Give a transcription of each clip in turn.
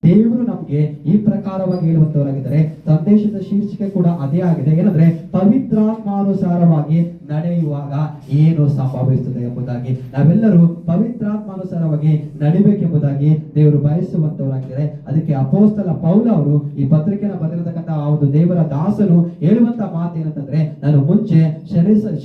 ದೇವರು ನಮ್ಗೆ ಈ ಪ್ರಕಾರವಾಗಿ ಹೇಳುವಂತವರಾಗಿದ್ದಾರೆ. ಸಂದೇಶದ ಶೀರ್ಷಿಕೆ ಕೂಡ ಅದೇ ಆಗಿದೆ. ಏನಂದ್ರೆ ಪವಿತ್ರಾತ್ಮಾನುಸಾರವಾಗಿ ನಡೆಯುವಾಗ ಏನು ಸಂಭವಿಸುತ್ತದೆ ಎಂಬುದಾಗಿ. ನಾವೆಲ್ಲರೂ ಪವಿತ್ರಾತ್ಮಾನುಸಾರವಾಗಿ ನಡಿಬೇಕೆಂಬುದಾಗಿ ದೇವರು ಬಯಸುವಂತವರಾಗಿದ್ದಾರೆ. ಅದಕ್ಕೆ ಅಪೊಸ್ತಲ ಪೌಲ ಅವರು ಈ ಪತ್ರಿಕೆಯನ್ನು ಬರೆದಿರತಕ್ಕಂತ ಒಂದು ದೇವರ ದಾಸನು ಹೇಳುವಂತ ಮಾತು ಏನಂತಂದ್ರೆ, ನಾನು ಮುಂಚೆ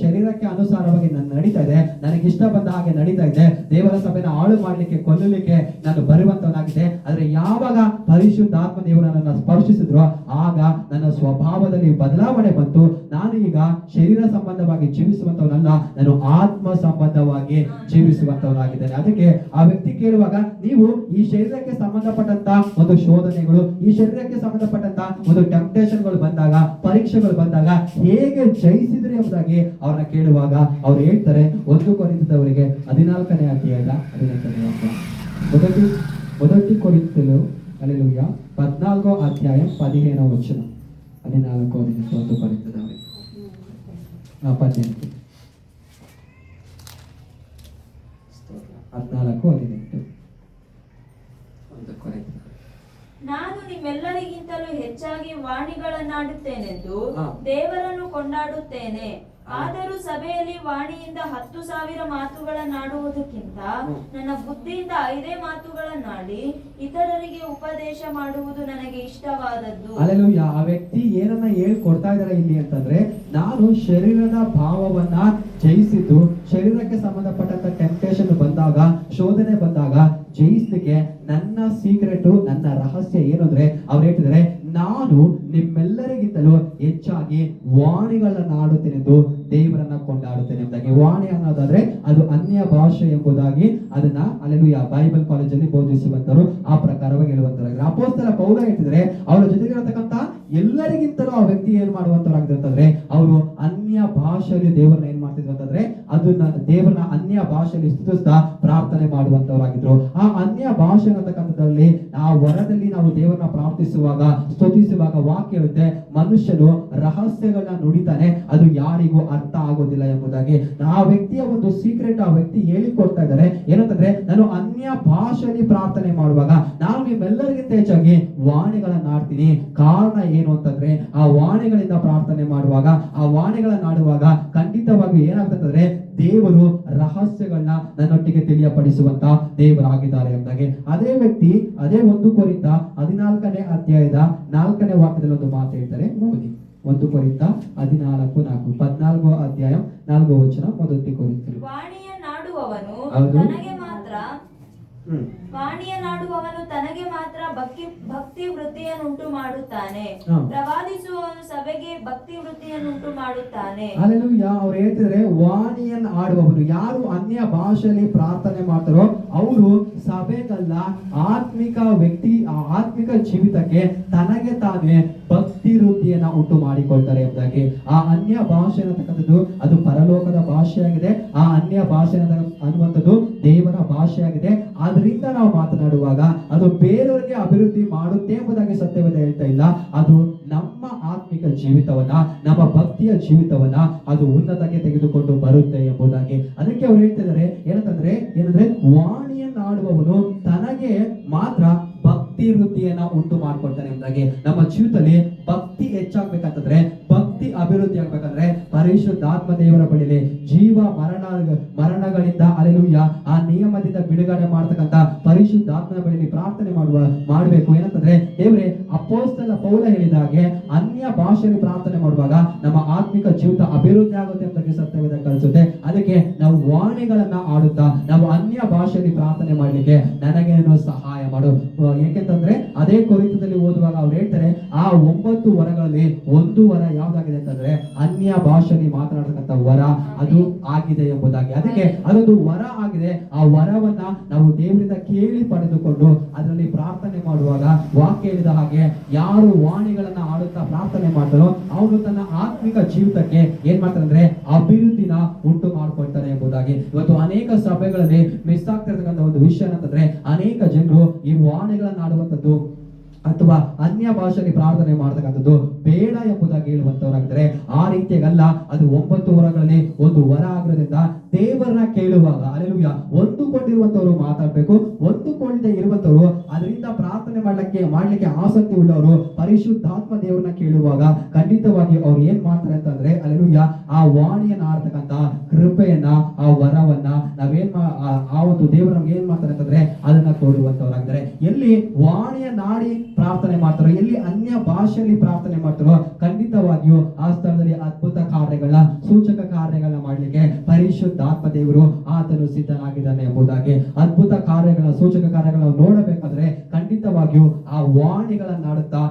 ಶರೀರಕ್ಕೆ ಅನುಸಾರವಾಗಿ ನಾನು ನಡೀತಾ ಇದೆ, ನನಗೆ ಇಷ್ಟ ಬಂದ ಹಾಗೆ ನಡೀತಾ ಇದೆ, ದೇವರ ಸಭೆನ ಹಾಳು ಮಾಡ್ಲಿಕ್ಕೆ ಕೊಲ್ಲಲಿಕ್ಕೆ ನಾನು ಬರುವಂತವನಾಗಿದೆ. ಆದ್ರೆ ಯಾವಾಗ ಪರಿಶುದ್ಧಾತ್ಮ ದೇವರು ನನ್ನನ್ನು ಸ್ಪರ್ಶಿಸಿದ್ರು ಆಗ ನನ್ನ ಸ್ವಭಾವದಲ್ಲಿ ಬದಲಾವಣೆ ಬಂತು. ನಾನು ಈಗ ಶರೀರ ಸಂಬಂಧವಾಗಿ ಜೀವಿಸುವಂತವನಲ್ಲ, ನಾನು ಆತ್ಮ ಸಂಬಂಧವಾಗಿ ಜೀವಿಸುವಂತವನಾಗಿದ್ದೇನೆ. ಅದಕ್ಕೆ ಆ ವ್ಯಕ್ತಿ ಕೇಳುವಾಗ, ನೀವು ಈ ಶರೀರಕ್ಕೆ ಸಂಬಂಧಪಟ್ಟಂತ ಒಂದು ಶೋಧನೆಗಳು, ಈ ಶರೀರಕ್ಕೆ ಸಂಬಂಧಪಟ್ಟಂತ ಒಂದು ಟೆಂಪ್ಟೇಷನ್ಗಳು ಬಂದಾಗ, ಪರೀಕ್ಷೆಗಳು ಬಂದಾಗ ಹೇಗೆ ಜಯಿಸಿದ್ರಿ ಎಂಬುದಾಗಿ ಅವ್ರನ್ನ ಕೇಳುವಾಗ ಅವ್ರು ಹೇಳ್ತಾರೆ, 1 ಕೊರಿಂಥದವರಿಗೆ 14ನೇ ಅಧ್ಯಾಯದ 18ನೇ ವಾಕ್ಯ. ಮೊದಟಿ ಕೊರಿಂಥಲು ಹಲ್ಲೆಲೂಯಾ 14 ಅಧ್ಯಾಯ 17ನೇ ವಚನ. 14 1 ಕೊರಿಂಥದವರಿಗೆ 18 14:18 1 ಕೊರಿಂಥ. ನಾನು ನಿಮ್ಮೆಲ್ಲರಿಗಿಂತಲೂ ಹೆಚ್ಚಾಗಿ ವಾಣಿಗಳನ್ನಾಡುತ್ತೇನೆಂದು ದೇವರನ್ನು ಕೊಂಡಾಡುತ್ತೇನೆ. ಆದರೂ ಸಭೆಯಲ್ಲಿ ವಾಣಿಯಿಂದ 10,000 ಮಾತುಗಳನ್ನಾಡುವುದಕ್ಕಿಂತ ನನ್ನ ಬುದ್ಧಿಯಿಂದ 5 ಮಾತುಗಳನ್ನಾಡಿ ಇತರರಿಗೆ ಉಪದೇಶ ಮಾಡುವುದು ನನಗೆ ಇಷ್ಟವಾದದ್ದು. ಹಲ್ಲೆಲೂಯಾ. ಆ ವ್ಯಕ್ತಿ ಏನನ್ನ ಹೇಳ್ಕೊಡ್ತಾ ಇದ್ದಾರೆ ಇಲ್ಲಿ ಅಂತಂದ್ರೆ, ನಾನು ಶರೀರದ ಭಾವವನ್ನ ಜಯಿಸಿದ್ದು, ಶರೀರಕ್ಕೆ ಸಂಬಂಧಪಟ್ಟಂತ ಟೆಂಪ್ಟೇಷನ್ ಬಂದಾಗ, ಶೋಧನೆ ಬಂದಾಗ ಜಯಿಸ್ಲಿಕ್ಕೆ ನನ್ನ ಸೀಕ್ರೆಟ್, ನನ್ನ ರಹಸ್ಯ ಏನು ಅಂದ್ರೆ, ಅವ್ರು ಹೇಳ್ತಿದ್ದಾರೆ, ನಾನು ನಿಮ್ಮೆಲ್ಲರಿಗಿಂತಲೂ ಹೆಚ್ಚಾಗಿ ವಾಣಿಗಳನ್ನ ಆಡುತ್ತೇನೆಂದು ದೇವರನ್ನ ಕೊಂಡಾಡುತ್ತೇನೆ ಎಂಬುದಾಗಿ. ವಾಣಿ ಅನ್ನೋದಾದ್ರೆ ಅದು ಅನ್ಯ ಭಾಷೆ ಎಂಬುದಾಗಿ ಅದನ್ನ ಹಲ್ಲೆಲೂಯಾ ಬೈಬಲ್ ಕಾಲೇಜಲ್ಲಿ ಬೋಧಿಸುವಂತರು ಆ ಪ್ರಕಾರವಾಗಿ ಹೇಳುವಂತರಾಗಿದ್ದಾರೆ. ಅಪೊಸ್ತಲ ಪೌಲ ಹೇಳ್ತಿದ್ರೆ, ಅವರ ಜೊತೆಗಿರತಕ್ಕಂತ ಎಲ್ಲರಿಗಿಂತಲೂ ಆ ವ್ಯಕ್ತಿ ಏನ್ ಮಾಡುವಂತವರಾಗಿರ್ತಂದ್ರೆ, ಅವರು ಅನ್ಯ ಭಾಷೆಯಲ್ಲಿ ದೇವರನ್ನ ಏನ್ ಮಾಡ್ತಿದ್ರು ಅಂತಂದ್ರೆ, ಅದನ್ನ ದೇವರನ್ನ ಅನ್ಯ ಭಾಷೆಯಲ್ಲಿ ಸ್ತುತಿಸ್ತಾ ಪ್ರಾರ್ಥನೆ ಮಾಡುವಂತವರಾಗಿದ್ರು. ಆ ಅನ್ಯ ಭಾಷೆ ಅನ್ನತಕ್ಕಂಥದ್ರಲ್ಲಿ ಆ ವರದಲ್ಲಿ ನಾವು ದೇವರನ್ನ ಪ್ರಾರ್ಥಿಸುವಾಗ, ಸ್ತುತಿಸುವಾಗ ವಾಕ್ಯ ಹೇಳುತ್ತೆ, ಮನುಷ್ಯನು ರಹಸ್ಯಗಳನ್ನ ನುಡಿತಾನೆ, ಅದು ಯಾರಿಗೂ ಅರ್ಥ ಆಗೋದಿಲ್ಲ ಎಂಬುದಾಗಿ. ಆ ವ್ಯಕ್ತಿಯ ಒಂದು ಸೀಕ್ರೆಟ್ ಆ ವ್ಯಕ್ತಿ ಹೇಳಿಕೊಡ್ತಾ ಇದ್ದಾರೆ. ಏನಂತಂದ್ರೆ, ನಾನು ಅನ್ಯ ಭಾಷೆಯಲ್ಲಿ ಪ್ರಾರ್ಥನೆ ಮಾಡುವಾಗ ನಾನು ನಿಮ್ಮೆಲ್ಲರಿಗಿಂತ ಹೆಚ್ಚಾಗಿ ವಾಣಿಗಳನ್ನ ಆಡ್ತೀನಿ. ಕಾರಣ ಏನು ಅಂತಂದ್ರೆ, ಆ ವಾಣಿಗಳಿಂದ ಪ್ರಾರ್ಥನೆ ಮಾಡುವಾಗ, ಆ ವಾಣಿಗಳನ್ನ ಆಡುವಾಗ ಖಂಡಿತವಾಗಿ ಏನಾಗ್ತಂದ್ರೆ, ದೇವರು ರಹಸ್ಯಗಳನ್ನ ನನ್ನೊಟ್ಟಿಗೆ ತಿಳಿಯಪಡಿಸುವಂತ ದೇವರಾಗಿದ್ದಾರೆ ಎಂಬುದಾಗಿ. ಅದೇ ವ್ಯಕ್ತಿ ಅದೇ 1 ಕೊರಿಂಥ 14ನೇ ಅಧ್ಯಾಯದ 4ನೇ ವಾಕ್ಯದಲ್ಲಿ ಒಂದು ಮಾತು ಹೇಳ್ತಾರೆ, ಓದಿ. 1 ಕೊರಿಂಥ 14:4 14 ಅಧ್ಯಾಯ 4 ವಚನ. 1 ಕೊರಿಂಥ. ವಾಣಿಯನ್ನಾಡುವವನು ತನಗೆ ಮಾತ್ರ ಭಕ್ತಿ ವೃತ್ತಿಯನ್ನುಂಟು ಮಾಡುತ್ತಾನೆ, ಪ್ರವಾದಿಸುವವನು ಸಭೆಗೆ ಭಕ್ತಿ ವೃತ್ತಿಯನ್ನುಂಟು ಮಾಡುತ್ತಾನೆ. ಹಲ್ಲೆಲೂಯಾ. ಅವ್ರು ಹೇಳ್ತಿದ್ರೆ, ವಾಣಿಯನ್ನು ಆಡುವವನು, ಯಾರು ಅನ್ಯ ಭಾಷೆಯಲ್ಲಿ ಪ್ರಾರ್ಥನೆ ಮಾಡ್ತಾರೋ ಅವರು ಸಭೆಗಲ್ಲ, ಆತ್ಮಿಕ ವ್ಯಕ್ತಿ, ಆತ್ಮಿಕ ಜೀವಿತಕ್ಕೆ ತನಗೆ ತಾನೇ ಭಕ್ತಿ ವೃತ್ತಿಯನ್ನ ಉಂಟು ಮಾಡಿಕೊಳ್ತಾರೆ ಎಂಬುದಾಗಿ. ಆ ಅನ್ಯ ಭಾಷೆ ಅನ್ನತಕ್ಕಂಥದ್ದು ಅದು ಪರಲೋಕದ ಭಾಷೆಯಾಗಿದೆ. ಆ ಅನ್ಯ ಭಾಷೆ ಅನ್ನುವಂಥದ್ದು ದೇವರ ಭಾಷೆಯಾಗಿದೆ. ಆದ್ರಿಂದ ನಾವು ಮಾತನಾಡುವಾಗ ಅದು ಬೇರೆಯವರಿಗೆ ಅಭಿವೃದ್ಧಿ ಮಾಡುತ್ತೆ ಎಂಬುದಾಗಿ ಸತ್ಯವೇದ ಹೇಳ್ತಾ ಇಲ್ಲ. ಅದು ನಮ್ಮ ಆತ್ಮಿಕ ಜೀವಿತವನ್ನ, ನಮ್ಮ ಭಕ್ತಿಯ ಜೀವಿತವನ್ನ ಅದು ಉನ್ನತಕ್ಕೆ ತೆಗೆದುಕೊಂಡು ಬರುತ್ತೆ ಎಂಬುದಾಗಿ. ಅದಕ್ಕೆ ಅವ್ರು ಹೇಳ್ತಿದ್ದಾರೆ, ಏನಂದ್ರೆ ವಾಣಿಯನ್ನಾಡುವವನು ತನಗೆ ಮಾತ್ರ ಭಕ್ತಿ ವೃದ್ಧಿಯನ್ನ ಉಂಟು ಮಾಡ್ಕೊಳ್ತಾನೆ ಎಂಬುದಾಗಿ. ನಮ್ಮ ಜೀವಿತದಲ್ಲಿ ಭಕ್ತಿ ಹೆಚ್ಚಾಗ್ಬೇಕಂತಂದ್ರೆ, ಭಕ್ತಿ ಅಭಿವೃದ್ಧಿ ಆಗ್ಬೇಕಂದ್ರೆ ಪರಿಶುದ್ಧಾತ್ಮ ದೇವರ ಬಳಿಯಲ್ಲಿ ಜೀವ ಮರಣಗಳಿಂದ ಹಲ್ಲೆಲೂಯಾ ಆ ನಿಯಮದಿಂದ ಬಿಡುಗಡೆ ಮಾಡತಕ್ಕಂತ ಪರಿಶುದ್ಧಾತ್ಮನ ಬಳಿಯಲ್ಲಿ ಪ್ರಾರ್ಥನೆ ಮಾಡಬೇಕು. ಏನಂತಂದ್ರೆ, ದೇವರೇ, ಅಪೊಸ್ತಲ ಪೌಲ ಹೇಳಿದ ಹಾಗೆ ಅನ್ಯ ಭಾಷೆಯಲ್ಲಿ ಪ್ರಾರ್ಥನೆ ಮಾಡುವಾಗ ನಮ್ಮ ಆತ್ಮಿಕ ಜೀವಿತ ಅಭಿವೃದ್ಧಿ ಆಗುತ್ತೆ ಅಂತ ಸತ್ಯವೇದ ಕಲಿಸುತ್ತೆ. ಅದಕ್ಕೆ ನಾವು ವಾಣಿಗಳನ್ನ ಆಡುತ್ತಾ ನಾವು ಅನ್ಯ ಭಾಷೆಯಲ್ಲಿ ಪ್ರಾರ್ಥನೆ ಮಾಡ್ಲಿಕ್ಕೆ ನನಗೇನು ಸಹಾಯ ಮಾಡು. ಏಕೆಂತಂದ್ರೆ ಅದೇ ಕೊರಿಂಥದಲ್ಲಿ ಓದುವಾಗ ಅವ್ರು ಹೇಳ್ತಾರೆ, ಆ 9 ವರಗಳಲ್ಲಿ 1 ವರ ಯಾವ್ದಾಗಿದೆ ಅಂತಂದ್ರೆ ಅನ್ಯ ಭಾಷೆಯಲ್ಲಿ ಮಾತನಾಡತಕ್ಕಂಥ ವರ ಅದು ಆಗಿದೆ ಎಂಬುದಾಗಿ. ಅದಕ್ಕೆ ಅದೊಂದು ವರ ಆಗಿದೆ. ಆ ವರವನ್ನ ನಾವು ದೇವರಿಂದ ಕೇಳಿ ಪಡೆದುಕೊಂಡು ಅದರಲ್ಲಿ ಪ್ರಾರ್ಥನೆ ಮಾಡುವಾಗ ವಾಕ್ಯ ಹೇಳಿದ ಹಾಗೆ ಯಾರು ವಾಣಿಗಳನ್ನ ಆಡುತ್ತಾ ಪ್ರಾರ್ಥನೆ ಮಾಡ್ತಾರೋ ಅವನು ತನ್ನ ಆತ್ಮಿಕ ಜೀವಿತಕ್ಕೆ ಏನ್ ಮಾಡ್ತಾರೆ ಅಂದ್ರೆ ಅಭಿವೃದ್ಧಿನ ಉಂಟು ಮಾಡ್ಕೊಳ್ತಾರೆ ಎಂಬುದಾಗಿ. ಇವತ್ತು ಅನೇಕ ಸಭೆಗಳಲ್ಲಿ ಮಿಸ್ ಆಗ್ತಿರ್ತಕ್ಕಂಥ ಒಂದು ವಿಷಯ ಏನಂತಂದ್ರೆ, ಅನೇಕ ಜನರು ಈ ವಾಣಿಗಳನ್ನ ಆಡುವಂಥದ್ದು ಅಥವಾ ಅನ್ಯ ಭಾಷೆಯಲ್ಲಿ ಪ್ರಾರ್ಥನೆ ಮಾಡತಕ್ಕಂಥದ್ದು ಬೇಡ ಎಂಬುದಾಗಿ ಹೇಳುವಂತವರಾಗಿದ್ದಾರೆ. ಆ ರೀತಿಯಾಗಲ್ಲ, ಅದು 9 ವರಗಳಲ್ಲಿ ಒಂದು ವರ ಆಗಿರೋದ್ರಿಂದ ದೇವರನ್ನ ಕೇಳುವಾಗ ಅಲ್ಲೆಲೂಯ ಹೊಂದಿಕೊಂಡಿರುವಂತವರು ಮಾತಾಡ್ಬೇಕು. ಹೊಂದಿಕೊಳ್ಳದೆ ಇರುವಂತವರು ಅದರಿಂದ ಪ್ರಾರ್ಥನೆ ಮಾಡ್ಲಿಕ್ಕೆ ಆಸಕ್ತಿ ಉಳ್ಳವರು ಪರಿಶುದ್ಧಾತ್ಮ ದೇವರನ್ನ ಕೇಳುವಾಗ ಖಂಡಿತವಾಗಿ ಅವ್ರು ಏನ್ ಮಾಡ್ತಾರೆ ಅಂತಂದ್ರೆ ಅಲ್ಲೆಲೂಯ ಆ ವಾಣಿಯನ್ನ ಆಡ್ತಕ್ಕಂತ ಕೃಪೆಯನ್ನ, ಆ ವರವನ್ನ ಆ ಒಂದು ದೇವರು ನಮ್ಗೆ ಏನ್ ಮಾಡ್ತಾರೆ ಅಂತಂದ್ರೆ ಅದನ್ನ ಕೊಡುವಂತವರಾಗಿದ್ದಾರೆ. ಎಲ್ಲಿ ವಾಣಿಯ ನಾಡಿ ಪ್ರಾರ್ಥನೆ ಮಾಡ್ತಾರೋ, ಎಲ್ಲಿ ಅನ್ಯ ಭಾಷೆಯಲ್ಲಿ ಪ್ರಾರ್ಥನೆ ಮಾಡ್ತಾರೋ ಖಂಡಿತವಾಗಿಯೂ ಆ ಸ್ಥಳದಲ್ಲಿ ಅದ್ಭುತ ಕಾರ್ಯಗಳನ್ನ, ಸೂಚಕ ಕಾರ್ಯಗಳನ್ನ ಮಾಡ್ಲಿಕ್ಕೆ ಪರಿಶುದ್ಧಾತ್ಮ ದೇವರು ಆತನು ಸಿದ್ಧನಾಗಿದ್ದಾನೆ ಎಂಬುದಾಗಿ, ಅದ್ಭುತ ಕಾರ್ಯಗಳ, ಸೂಚಕ ಕಾರ್ಯಗಳನ್ನ ನೋಡಬೇಕಾದ್ರೆ ಖಂಡಿತವಾಗಿಯೂ ಆ ವಾಣಿಗಳನ್ನ ನಾಡುತ್ತಾ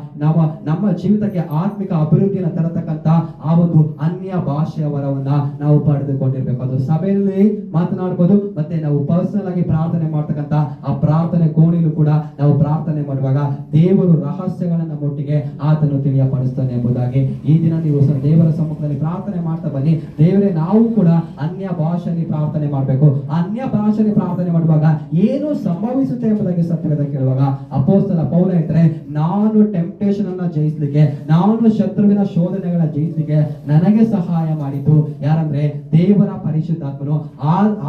ನಮ್ಮ ಜೀವಿತಕ್ಕೆ ಆತ್ಮಿಕ ಅಭಿವೃದ್ಧಿಯನ್ನು ತರತಕ್ಕಂತ ಆ ಒಂದು ಅನ್ಯ ಭಾಷೆಯ ವರವನ್ನ ನಾವು ಪಡೆದುಕೊಂಡಿರ್ಬೇಕು. ಅದು ಸಭೆಯಲ್ಲಿ ಮಾತನಾಡಬಹುದು, ಮತ್ತೆ ನಾವು ಪರ್ಸನಲ್ ಆಗಿ ಪ್ರಾರ್ಥನೆ ಮಾಡ್ತಕ್ಕಂತ ಆ ಪ್ರಾರ್ಥನೆ ಕೋಣೆಯಲ್ಲೂ ಕೂಡ ನಾವು ಪ್ರಾರ್ಥನೆ ಮಾಡುವಾಗ ದೇವರು ರಹಸ್ಯಗಳನ್ನ ನಮ್ಮೊಟ್ಟಿಗೆ ಆತನು ತಿಳಿಯಪಡಿಸ್ತಾನೆ ಎಂಬುದಾಗಿ ಈ ದಿನ ನೀವು ದೇವರ ಸಮ್ಮುಖದಲ್ಲಿ ಪ್ರಾರ್ಥನೆ ಮಾಡ್ತಾ ಬನ್ನಿ. ದೇವರೇ, ನಾವು ಕೂಡ ಅನ್ಯ ಭಾಷೆಯಲ್ಲಿ ಪ್ರಾರ್ಥನೆ ಮಾಡಬೇಕು. ಅನ್ಯ ಭಾಷೆಯಲ್ಲಿ ಪ್ರಾರ್ಥನೆ ಮಾಡುವಾಗ ಏನು ಸಂಭವಿಸುತ್ತೆ ಎಂಬುದಾಗಿ ಸತ್ಯವೇದ ಕೇಳುವಾಗ ಅಪೊಸ್ತಲ ಪೌಲ ಹೇಳ್ತಾರೆ, ನಾನು ಟೆಂಪ್ಟೇಷನ್ ಅನ್ನ ಜಯಿಸ್ಲಿಕ್ಕೆ, ನಾನು ಶತ್ರುವಿನ ಶೋಧನೆಗಳ ಜಯಿಸ್ಲಿಕ್ಕೆ ನನಗೆ ಸಹಾಯ ಮಾಡಿದ್ದು ಯಾರಂದ್ರೆ ದೇವರ ಪರಿಶುದ್ಧಾತ್ಮನು.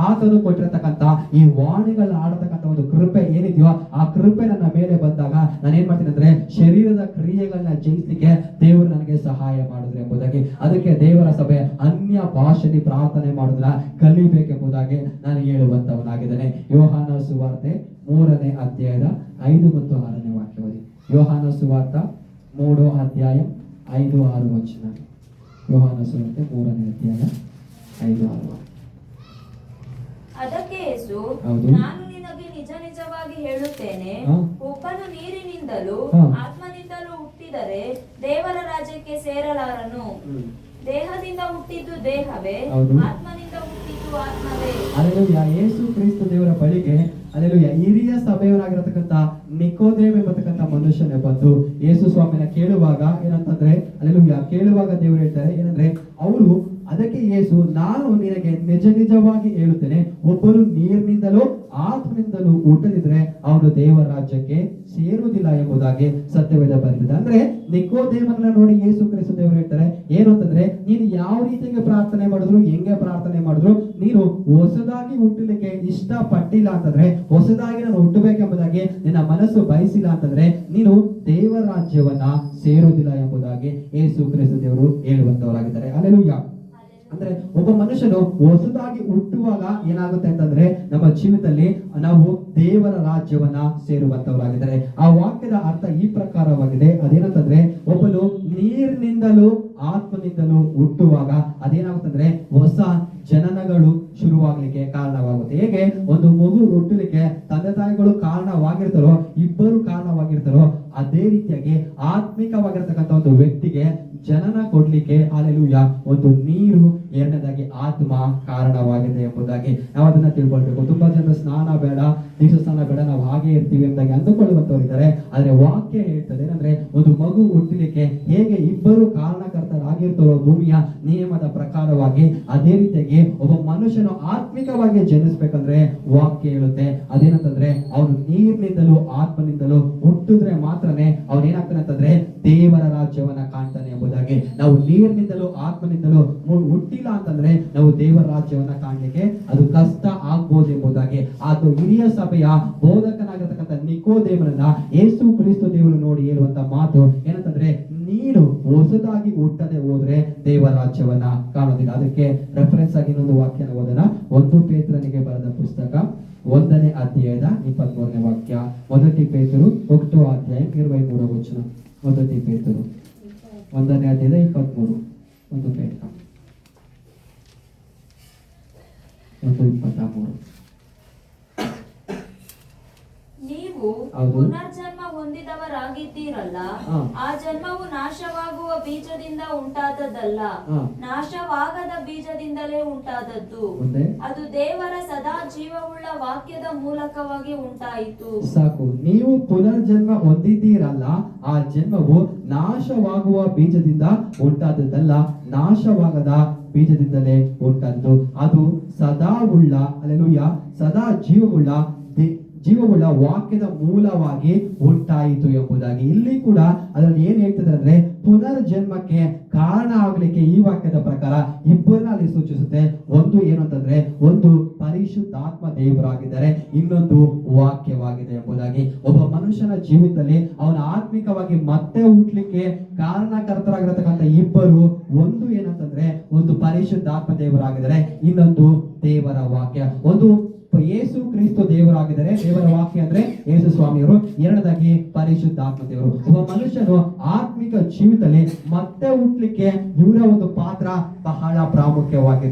ಆತನು ಕೊಟ್ಟಿರತಕ್ಕಂತ ಈ ವಾಣಿಗಳನ್ನ ಆಡತಕ್ಕಂತ ಒಂದು ಕೃಪೆ ಏನಿದೆಯೋ ಆ ಕೃಪೆ ನನ್ನ ಮೇಲೆ ಬಂದಾಗ ನಾನು ಏನ್ ಮಾಡ್ತೀನಿ ಅಂದ್ರೆ ಶರೀರದ ಕ್ರಿಯೆಗಳನ್ನ ಜಯಿಸ್ಲಿಕ್ಕೆ ದೇವರು ನನಗೆ ಸಹಾಯ ಮಾಡಿದ್ರು ಎಂಬುದಾಗಿ. ಅದಕ್ಕೆ ದೇವರ ಸಭೆ ಅನ್ಯ ಭಾಷೆಯಲ್ಲಿ ಪ್ರಾರ್ಥನೆ ಮಾಡೋದನ್ನ ಕಲಿಬೇಕೆಂಬುದಾಗಿ ನಾನು ಹೇಳುವಂತವನಾಗಿದ್ದೇನೆ. ಯೋಹಾನ ಸುವಾರ್ತೆ 3ನೇ ಅಧ್ಯಾಯದ 5 ಮತ್ತು 6ನೇ ವಾಕ್ಯವಲ್ಲಿ. ಯೋಹಾನ ಸುವಾರ್ತ 3 ಅಧ್ಯಾಯ 5-6 ವಚನ. ಯೋಹಾನ ಸುವಾರ್ತೆ 3ನೇ ಅಧ್ಯಾಯ 5-6. ಅದಕ್ಕೆ ಯೇಸು, ಹೌದು. ನಾನು ನಿನಗೆ ನಿಜ ನಿಜವಾಗಿ ಹೇಳುತ್ತೇನೆ, ಒಬ್ಬನು ನೀರಿನಿಂದಲೂ ಆತ್ಮನಿಂದಲೂ ಹುಟ್ಟಿದರೆ ದೇವರ ರಾಜ್ಯಕ್ಕೆ ಸೇರಲಾರನು. ದೇಹದಿಂದ ಹುಟ್ಟಿದ್ದು ದೇಹವೇ, ಆತ್ಮನಿಂದ ಹುಟ್ಟಿದ್ದು ಆತ್ಮವೇ. ಅಲ್ಲೆಲೂಯಾ. ಯೇಸು ಕ್ರಿಸ್ತ ದೇವರ ಬಳಿಗೆ ಅಲ್ಲೆಲೂಯಾ ಹಿರಿಯ ಸಭೆಯವರಾಗಿರತಕ್ಕಂತ ನಿಕೋದೇಮ ಎಂಬತಕ್ಕಂತ ಮನುಷ್ಯನೇ ಬಂದು ಯೇಸು ಸ್ವಾಮಿನ ಕೇಳುವಾಗ ಏನಂತಂದ್ರೆ ಅಲ್ಲೆಲೂಯಾ ಕೇಳುವಾಗ ದೇವರು ಹೇಳ್ತಾರೆ ಏನಂದ್ರೆ ಅವರು ಅದಕ್ಕೆ ಯೇಸು, ನಾನು ನಿನಗೆ ನಿಜ ನಿಜವಾಗಿ ಹೇಳುತ್ತೇನೆ, ಒಬ್ಬನು ನೀರಿನಿಂದಲೂ ಆತ್ಮನಿಂದಲೂ ಹುಟ್ಟದಿದ್ರೆ ಅವನು ದೇವರ ರಾಜ್ಯಕ್ಕೆ ಸೇರುವುದಿಲ್ಲ ಎಂಬುದಾಗಿ ಸತ್ಯವೇದ ಬರೆದಿದೆ. ಅಂದ್ರೆ ನಿಕೋದೇಮನ ನೋಡಿ ಯೇಸು ಕ್ರಿಸ್ತ ದೇವರು ಹೇಳ್ತಾರೆ ಏನು ಅಂತಂದ್ರೆ, ನೀನು ಯಾವ ರೀತಿಯಾಗಿ ಪ್ರಾರ್ಥನೆ ಮಾಡಿದ್ರು, ಹೆಂಗೆ ಪ್ರಾರ್ಥನೆ ಮಾಡಿದ್ರು, ನೀನು ಹೊಸದಾಗಿ ಹುಟ್ಟಲಿಕ್ಕೆ ಇಷ್ಟ ಪಟ್ಟಿಲ್ಲ ಅಂತಂದ್ರೆ, ಹೊಸದಾಗಿ ನಾನು ಹುಟ್ಟಬೇಕೆಂಬುದಾಗಿ ನಿನ್ನ ಮನಸ್ಸು ಬಯಸಿಲ್ಲ ಅಂತಂದ್ರೆ ನೀನು ದೇವರ ರಾಜ್ಯವನ್ನ ಸೇರುವುದಿಲ್ಲ ಎಂಬುದಾಗಿ ಯೇಸು ಕ್ರಿಸ್ತ ದೇವರು ಹೇಳುವಂತವರಾಗಿದ್ದಾರೆ. ಅಲ್ಲೆಲೂಯಾ. ಅಂದ್ರೆ ಒಬ್ಬ ಮನುಷ್ಯನು ಹೊಸದಾಗಿ ಹುಟ್ಟುವಾಗ ಏನಾಗುತ್ತೆ ಅಂತಂದ್ರೆ ನಮ್ಮ ಜೀವಿತದಲ್ಲಿ ನಾವು ದೇವರ ರಾಜ್ಯವನ್ನ ಸೇರುವಂತವರಾಗಿದ್ದಾರೆ. ಆ ವಾಕ್ಯದ ಅರ್ಥ ಈ ಪ್ರಕಾರವಾಗಿದೆ. ಅದೇನಂತಂದ್ರೆ ಒಬ್ಬನು ನೀರಿನಿಂದಲೂ ಆತ್ಮನಿಂದಲೂ ಹುಟ್ಟುವಾಗ ಅದೇನಾಗುತ್ತಂದ್ರೆ ಹೊಸ ಜನನಗಳು ಶುರುವಾಗ್ಲಿಕ್ಕೆ ಕಾರಣವಾಗುತ್ತೆ. ಹೇಗೆ ಒಂದು ಮಗು ಹುಟ್ಟಲಿಕ್ಕೆ ತಂದೆ ತಾಯಿಗಳು ಕಾರಣವಾಗಿರ್ತಾರೋ, ಇಬ್ಬರು ಕಾರಣವಾಗಿರ್ತಾರೋ, ಅದೇ ರೀತಿಯಾಗಿ ಆತ್ಮಿಕವಾಗಿರ್ತಕ್ಕಂಥ ಒಂದು ವ್ಯಕ್ತಿಗೆ ಜನನ ಕೊಡ್ಲಿಕ್ಕೆ ಅಲ್ಲೆಲೂಯಾ ಒಂದು ನೀರು, ಎರಡನೇದಾಗಿ ಆತ್ಮ ಕಾರಣವಾಗಿದೆ ಎಂಬುದಾಗಿ ನಾವು ಅದನ್ನ ತಿಳ್ಕೊಳ್ಬೇಕು. ತುಂಬಾ ಜನ ಸ್ನಾನ ಬೇಡ, ದೀಕ್ಷಾ ಸ್ನಾನ ಬೇಡ, ನಾವು ಹಾಗೆ ಇರ್ತೀವಿ ಎಂಬುದಾಗಿ ಅಂದುಕೊಳ್ಳುವಂತವರಿದ್ದಾರೆ. ಆದ್ರೆ ವಾಕ್ಯ ಹೇಳ್ತದೆ ಏನಂದ್ರೆ ಒಂದು ಮಗು ಹುಟ್ಟಲಿಕ್ಕೆ ಹೇಗೆ ಇಬ್ಬರು ಕಾರಣಕರ್ತರಾಗಿರ್ತಾರೋ ಭೂಮಿಯ ನಿಯಮದ ಪ್ರಕಾರವಾಗಿ, ಅದೇ ರೀತಿಯಾಗಿ ಒಬ್ಬ ಮನುಷ್ಯನು ಆತ್ಮಿಕವಾಗಿ ಜನಿಸ್ಬೇಕಂದ್ರೆ ವಾಕ್ಯ ಹೇಳುತ್ತೆ ಅದೇನಂತಂದ್ರೆ ಅವನು ನೀರಿನಿಂದಲೂ ಆತ್ಮನಿಂದಲೂ ಹುಟ್ಟಿದ್ರೆ ಮಾತ್ರನೇ ಅವನು ಏನಾಗ್ತಾನೆ ಅಂತಂದ್ರೆ ದೇವರ ರಾಜ್ಯವನ್ನ ಕಾಣ್ತಾನೆ ಎಂಬುದಾಗಿ. ನಾವು ನೀರಿನಿಂದಲೂ ಆತ್ಮನಿಂದಲೂ ಹುಟ್ಟಿಲ್ಲ ಅಂತಂದ್ರೆ ನಾವು ದೇವರ ರಾಜ್ಯವನ್ನ ಕಾಣ್ಲಿಕ್ಕೆ ಅದು ಕಷ್ಟ ಆಗ್ಬೋದು ಎಂಬುದಾಗಿ. ಅದು ಹಿರಿಯ ಸಭೆಯ ಬೋಧಕನಾಗಿರ್ತಕ್ಕಂಥ ನಿಕೋದೇಮನನ್ನ ಯೇಸು ಕ್ರಿಸ್ತ ದೇವರು ನೋಡಿ ಹೇಳುವಂತ ಮಾತು ಏನಂತಂದ್ರೆ, ನೀನು ಹೊಸದಾಗಿ ಹುಟ್ಟದೆ ಹೋದ್ರೆ ದೇವರ ರಾಜ್ಯವನ್ನ ಕಾಣೋದಿಲ್ಲ. ಅದಕ್ಕೆ ರೆಫರೆನ್ಸ್ ಆಗಿ ಇನ್ನೊಂದು ವಾಕ್ಯನ ಓದೋಣ. 1 ಪೇತ್ರನಿಗೆ ಬರೆದ ಪುಸ್ತಕ 1ನೇ ಅಧ್ಯಾಯದ 23ನೇ ವಾಕ್ಯ. 1 ಪೇತರು 1 ಅಧ್ಯಾಯ 23 ವಚನ. 1 ಪೇತರು 1ನೇ ಅಧ್ಯಾಯದ 23. 1 ಪೇತ್ರ 1:23. ನೀವು ಪುನರ್ಜನ್ಮ ಹೊಂದಿದವರಾಗಿದ್ದೀರಲ್ಲ, ಆ ಜನ್ಮವು ನಾಶವಾಗುವ ಬೀಜದಿಂದ ಉಂಟಾದದ್ದಲ್ಲ, ನಾಶವಾಗದ ಬೀಜದಿಂದಲೇ ಉಂಟಾದದ್ದು. ಅದು ದೇವರ ಸದಾ ಜೀವವುಳ್ಳ ವಾಕ್ಯದ ಮೂಲಕವಾಗಿ ಉಂಟಾಯಿತು. ಸಾಕು. ನೀವು ಪುನರ್ಜನ್ಮ ಹೊಂದಿದ್ದೀರಲ್ಲ, ಆ ಜನ್ಮವು ನಾಶವಾಗುವ ಬೀಜದಿಂದ ಉಂಟಾದದ್ದಲ್ಲ, ನಾಶವಾಗದ ಬೀಜದಿಂದಲೇ ಉಂಟಾದ್ದು. ಅದು ಸದಾ ಉಳ್ಳ, ಅಲ್ಲೆಲೂಯಾ, ಸದಾ ಜೀವವುಳ್ಳ ಜೀವವುಳ್ಳ ವಾಕ್ಯದ ಮೂಲವಾಗಿ ಉಂಟಾಯಿತು ಎಂಬುದಾಗಿ. ಇಲ್ಲಿ ಕೂಡ ಅದರಲ್ಲಿ ಏನ್ ಹೇಳ್ತಿದ್ದಾರೆ ಅಂದ್ರೆ ಪುನರ್ಜನ್ಮಕ್ಕೆ ಕಾರಣ ಆಗ್ಲಿಕ್ಕೆ ಈ ವಾಕ್ಯದ ಪ್ರಕಾರ ಇಬ್ಬರನ್ನ ಅಲ್ಲಿ ಸೂಚಿಸುತ್ತೆ. ಒಂದು ಏನು ಅಂತಂದ್ರೆ ಒಂದು ಪರಿಶುದ್ಧಾತ್ಮ ದೇವರಾಗಿದ್ದಾರೆ, ಇನ್ನೊಂದು ವಾಕ್ಯವಾಗಿದೆ ಎಂಬುದಾಗಿ. ಒಬ್ಬ ಮನುಷ್ಯನ ಜೀವಿತದಲ್ಲಿ ಅವನ ಆತ್ಮಿಕವಾಗಿ ಮತ್ತೆ ಹುಟ್ಲಿಕ್ಕೆ ಕಾರಣಕರ್ತರಾಗಿರತಕ್ಕಂಥ ಇಬ್ಬರು, ಒಂದು ಏನಂತಂದ್ರೆ ಒಂದು ಪರಿಶುದ್ಧಾತ್ಮ ದೇವರಾಗಿದ್ದಾರೆ, ಇನ್ನೊಂದು ದೇವರ ವಾಕ್ಯ. ಒಂದು ಯೇಸು ಕ್ರಿಸ್ತು ದೇವರಾಗಿದ್ದಾರೆ, ದೇವರ ವಾಕ್ಯ ಅಂದ್ರೆ ಯೇಸು ಸ್ವಾಮಿಯವರು. ಎರಡದಾಗಿ ಪರಿಶುದ್ಧಾತ್ಮ ದೇವರು. ಒಬ್ಬ ಮನುಷ್ಯನು ಆತ್ಮಿಕ ಜೀವಿತದಲ್ಲಿ ಮತ್ತೆ ಹುಟ್ಲಿಕ್ಕೆ ಇವರ ಒಂದು ಪಾತ್ರ ಬಹಳ ಪ್ರಾಮುಖ್ಯವಾಗಿದೆ.